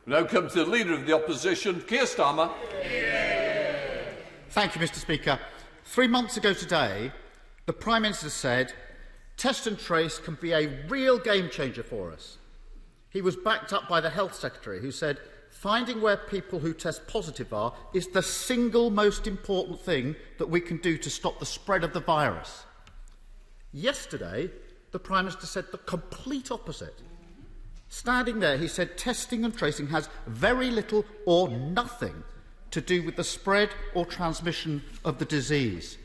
Now come to the Leader of the Opposition, Keir Starmer. Thank you, Mr Speaker. 3 months ago today, the Prime Minister said, Test and Trace can be a real game changer for us. He was backed up by the Health Secretary, who said, finding where people who test positive are is the single most important thing that we can do to stop the spread of the virus. Yesterday, the Prime Minister said the complete opposite. Standing there, he said testing and tracing has very little or nothing to do with the spread or transmission of the disease.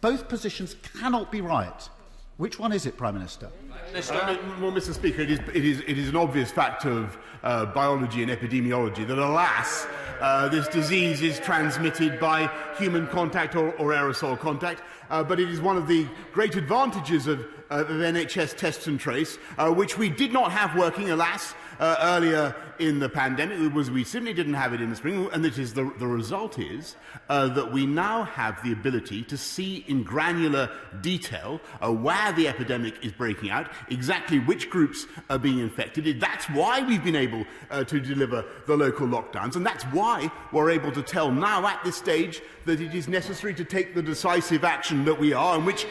Both positions cannot be right. Which one is it, Prime Minister? Well, Mr Speaker, it is an obvious fact of biology and epidemiology that, alas, this disease is transmitted by human contact or aerosol contact, but it is one of the great advantages of NHS Test and Trace, which we did not have working, alas, earlier in the pandemic. We simply didn't have it in the spring, and the result is that we now have the ability to see in granular detail where the epidemic is breaking out, exactly which groups are being infected. That's why we've been able to deliver the local lockdowns, and that's why we're able to tell now at this stage that it is necessary to take the decisive action that we are, and which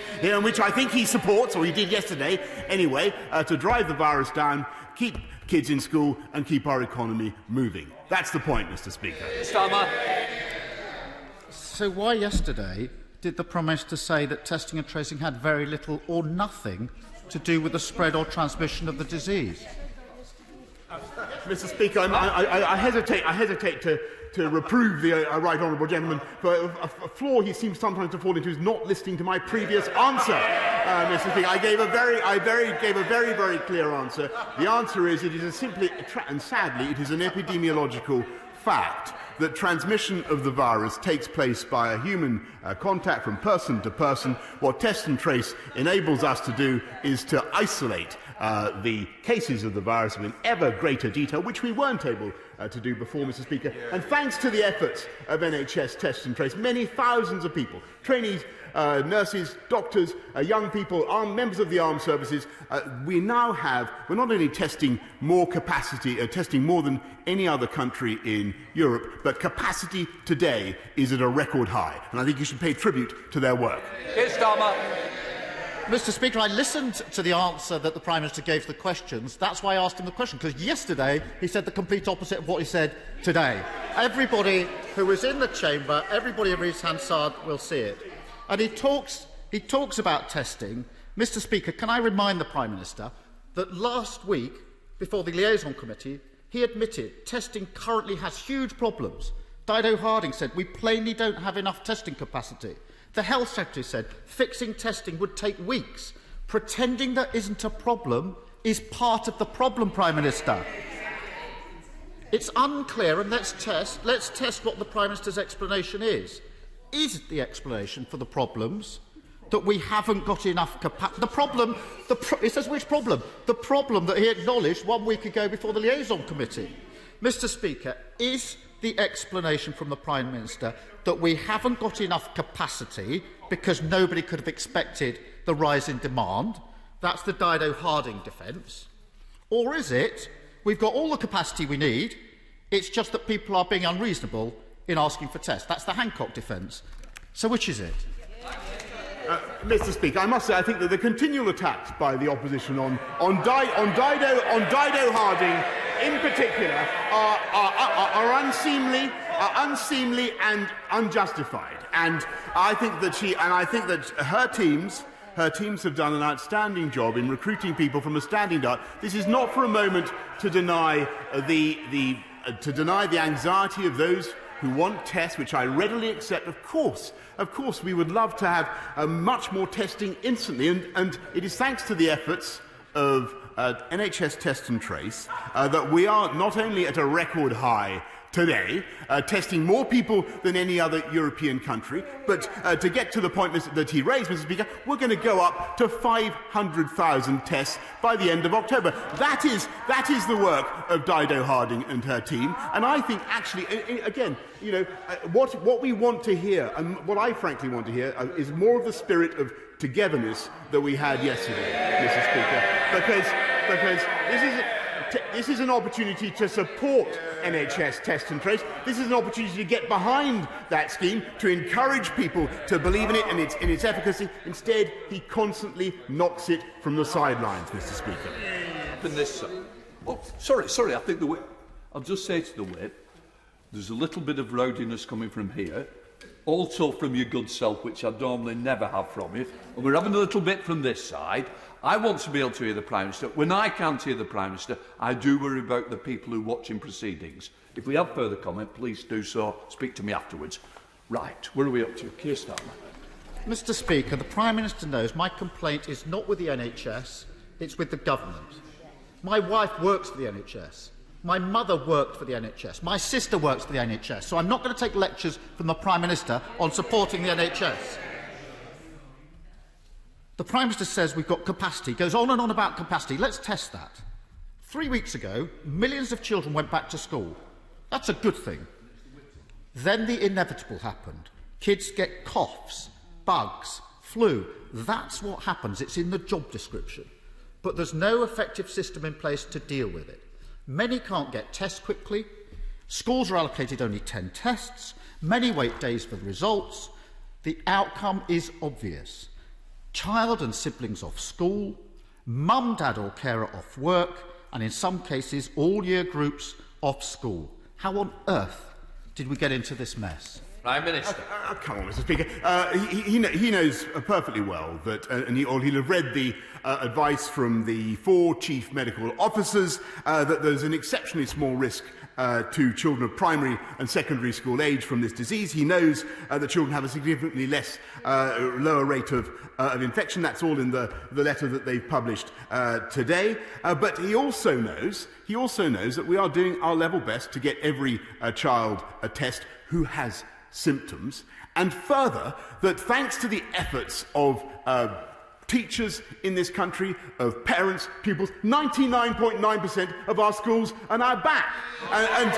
I think he supports, or he did yesterday anyway, to drive the virus down, keep kids in school and keep our economy moving. That's the point, Mr Speaker. Starmer. So why yesterday did the Prime Minister say that testing and tracing had very little or nothing to do with the spread or transmission of the disease? Mr Speaker, I hesitate to reprove the right honourable gentleman for a flaw he seems sometimes to fall into, is not listening to my previous answer. Mr Speaker, I gave a very clear answer. The answer is it is simply, and sadly, it is an epidemiological fact that transmission of the virus takes place by a human contact from person to person. What Test and Trace enables us to do is to isolate the cases of the virus in ever greater detail, which we weren't able to do before, Mr Speaker. And thanks to the efforts of NHS Test and Trace, many thousands of people, trainees, nurses, doctors, young people, members of the armed services, we're not only testing more capacity, testing more than any other country in Europe, but capacity today is at a record high. And I think you should pay tribute to their work. Keir Starmer. Mr Speaker, I listened to the answer that the Prime Minister gave to the questions. That's why I asked him the question, because yesterday he said the complete opposite of what he said today. Everybody who was in the chamber, everybody who reads Hansard will see it. And he talks about testing. Mr Speaker, can I remind the Prime Minister that last week, before the Liaison Committee, he admitted testing currently has huge problems. Dido Harding said we plainly don't have enough testing capacity. The Health Secretary said fixing testing would take weeks. Pretending there isn't a problem is part of the problem, Prime Minister. It's unclear, and let's test what the Prime Minister's explanation is. Is the explanation for the problems that we haven't got enough capacity? It says which problem? The problem that he acknowledged 1 week ago before the Liaison Committee. Mr Speaker, is the explanation from the Prime Minister that we haven't got enough capacity because nobody could have expected the rise in demand? That's the Dido Harding defence. Or is it we've got all the capacity we need, it's just that people are being unreasonable in asking for tests? That's the Hancock defence. So which is it? Mr Speaker, I must say I think that the continual attacks by the opposition on Dido Harding in particular are unseemly and unjustified. And I think that her teams have done an outstanding job in recruiting people from a standing start. This is not for a moment to deny the anxiety of those who want tests, which I readily accept. Of course, we would love to have much more testing instantly, and it is thanks to the efforts of NHS Test and Trace that we are not only at a record high today, testing more people than any other European country, but to get to the point that he raised, Mr Speaker, we're going to go up to 500,000 tests by the end of October. That is the work of Dido Harding and her team, and I think actually, again, what we want to hear, and what I frankly want to hear, is more of the spirit of togetherness that we had yesterday, Mr Speaker, because this is this is an opportunity to support NHS Test and Trace. This is an opportunity to get behind that scheme, to encourage people to believe in it and in its efficacy. Instead, he constantly knocks it from the sidelines, Mr. Speaker. In this, oh, sorry, I think the whip. I'll just say to the whip, there's a little bit of rowdiness coming from here, also from your good self, which I normally never have from you, and we're having a little bit from this side. I want to be able to hear the Prime Minister. When I can't hear the Prime Minister, I do worry about the people who are watching proceedings. If we have further comment, please do so. Speak to me afterwards. Right, where are we up to? Keir Starmer. Mr. Speaker, the Prime Minister knows my complaint is not with the NHS, it's with the government. My wife works for the NHS. My mother worked for the NHS. My sister works for the NHS. So I'm not going to take lectures from the Prime Minister on supporting the NHS. The Prime Minister says we've got capacity, goes on and on about capacity. Let's test that. 3 weeks ago, millions of children went back to school. That's a good thing. Then the inevitable happened. Kids get coughs, bugs, flu. That's what happens. It's in the job description. But there's no effective system in place to deal with it. Many can't get tests quickly. Schools are allocated only 10 tests. Many wait days for the results. The outcome is obvious. Child and siblings off school, mum, dad or carer off work, and in some cases all year groups off school. How on earth did we get into this mess? Prime Minister. Come on, Mr. Speaker. He knows perfectly well that, and he'll have read the advice from the 4 chief medical officers that there's an exceptionally small risk to children of primary and secondary school age from this disease. He knows that children have a significantly lower rate of infection. That's all in the letter that they've published today. But he also knows that we are doing our level best to get every child a test who has symptoms, and further, that thanks to the efforts of teachers in this country, of parents, pupils, 99.9% of our schools are now back. And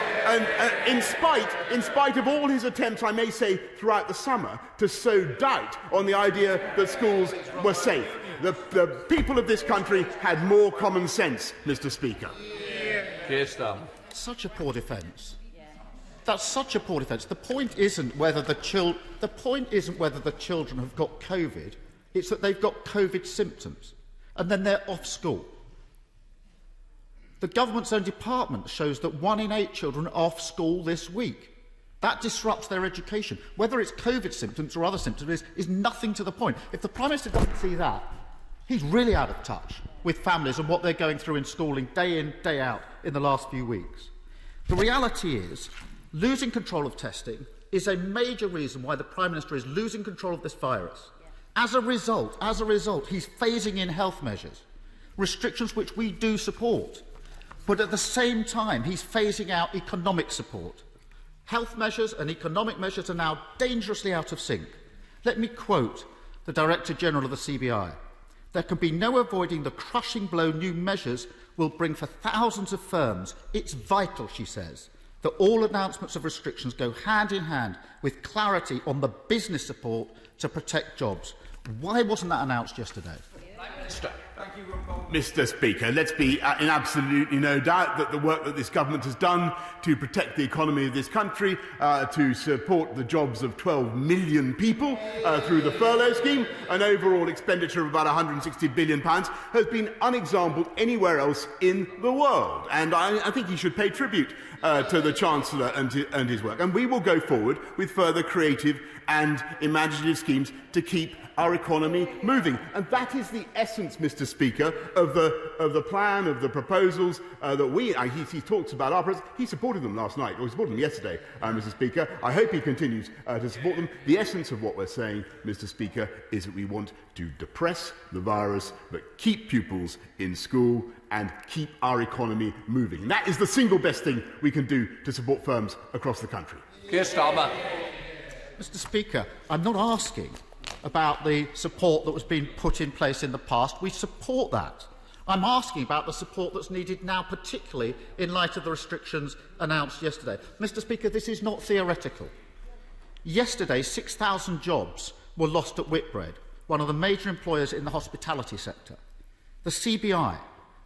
in spite of all his attempts, I may say, throughout the summer, to sow doubt on the idea that schools were safe. The people of this country had more common sense, Mr. Speaker. Keir Starmer. Such a poor defence. That's such a poor defence. The point isn't whether the children have got COVID. It's that they've got COVID symptoms, and then they're off school. The government's own department shows that 1 in 8 children are off school this week. That disrupts their education. Whether it's COVID symptoms or other symptoms is nothing to the point. If the Prime Minister doesn't see that, he's really out of touch with families and what they're going through in schooling day in, day out in the last few weeks. The reality is, losing control of testing is a major reason why the Prime Minister is losing control of this virus. As a result, he's phasing in health measures, restrictions which we do support. But at the same time, he's phasing out economic support. Health measures and economic measures are now dangerously out of sync. Let me quote the Director General of the CBI. There can be no avoiding the crushing blow new measures will bring for thousands of firms. It's vital, she says, that all announcements of restrictions go hand in hand with clarity on the business support to protect jobs. Why wasn't that announced yesterday? Mr. Speaker, let's be in absolutely no doubt that the work that this government has done to protect the economy of this country, to support the jobs of 12 million people through the furlough scheme, an overall expenditure of about £160 billion, has been unexampled anywhere else in the world. And I think he should pay tribute to the Chancellor and his work. And we will go forward with further creative and imaginative schemes to keep our economy moving. And that is the essence, Mr. Speaker, of the plan, of the proposals that he talks about. He supported them last night, or he supported them yesterday, Mr. Speaker. I hope he continues to support them. The essence of what we're saying, Mr. Speaker, is that we want to depress the virus, but keep pupils in school and keep our economy moving. And that is the single best thing we can do to support firms across the country. Keir Starmer. Mr. Speaker, I'm not asking about the support that was being put in place in the past. We support that. I'm asking about the support that's needed now, particularly in light of the restrictions announced yesterday. Mr. Speaker, this is not theoretical. Yesterday, 6,000 jobs were lost at Whitbread, one of the major employers in the hospitality sector. The CBI,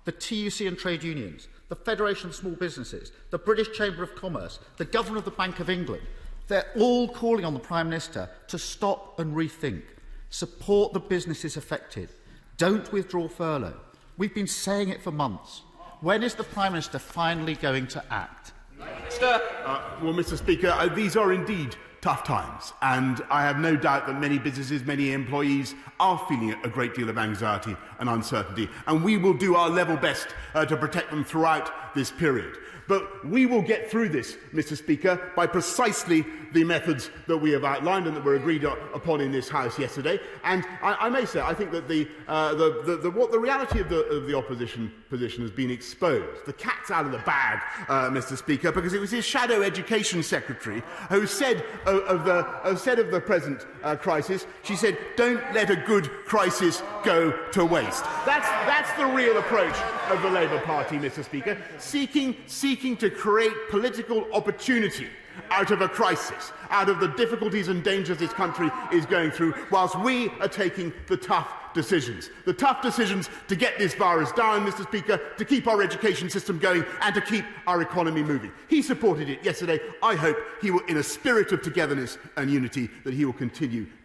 the TUC and trade unions, the Federation of Small Businesses, the British Chamber of Commerce, the Governor of the Bank of England, they're all calling on the Prime Minister to stop and rethink. Support the businesses affected. Don't withdraw furlough. We've been saying it for months. When is the Prime Minister finally going to act? Well, Mr. Speaker, these are indeed tough times, and I have no doubt that many businesses, many employees are feeling a great deal of anxiety and uncertainty, and we will do our level best to protect them throughout this period. But we will get through this, Mr. Speaker, by precisely the methods that we have outlined and that were agreed upon in this House yesterday. And I may say, I think that what the reality of the opposition position has been exposed. The cat's out of the bag, Mr. Speaker, because it was his shadow education secretary who said of the present crisis, she said, "Don't let a good crisis go to waste." That's the real approach of the Labour Party, Mr. Speaker, seeking to create political opportunity out of a crisis, out of the difficulties and dangers this country is going through, whilst we are taking the tough decisions. The tough decisions to get this virus down, Mr. Speaker, to keep our education system going and to keep our economy moving. He supported it yesterday. I hope he will, in a spirit of togetherness and unity, that he will continue